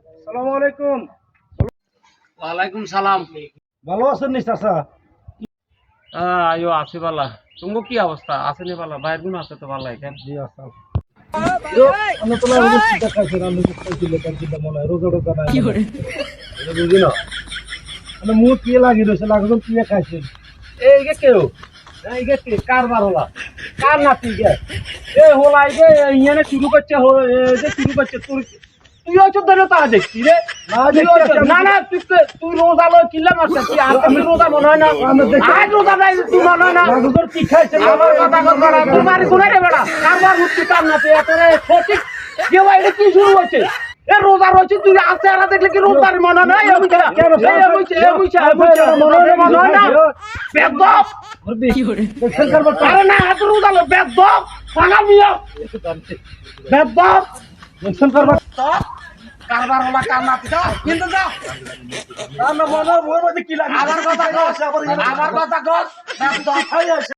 আসসালামু আলাইকুম। ওয়ালাইকুম সালাম। ভালো আছেন নি চাচা? আইও আছি বালা। তুমি কি অবস্থা? আছে নি বালা? বাইরে গুণ আছে তো বালা এখান। জি আচ্ছা। আমি তো না চিন্তা খাইছেন, আমি খাইছিল তার চিন্তা মনে হয় রোজা টোজা নাই এটা বুঝি না। মানে মুখ কি লাগি রয়েছে, লাগবে কি খাইছেন? এই গে কেউ এই গে কে কারবার হলা কার নাতি গে এ হলাই গে ইয়ানে শুরু করছে যে শুরু করছে তুই হচ্ছে ধরে তা দেখছি রে। না না তুই রোজা লয় কিল্লা মারছিস, তুই আর আমি রোজা মনে হয় না, আর রোজা নাই তুই মনে হয় না। তোর কি খাইছে আমার কথা কথা তোমার কোনে রে বেটা কারবার হচ্ছে কার নাতি এতরে সঠিক কেউ এটা কি শুরু হচ্ছে? এ রোজা রয়েছে তুই আছে আর দেখলে কি রোজার মনে নয়? মনে হয় না বেদব আরে না এত রোজা লো বেদব পাগল মিয়া বেদব কারবার হলা কার নাতি দাও কিন্তু দাও আমার কথা কস বেদব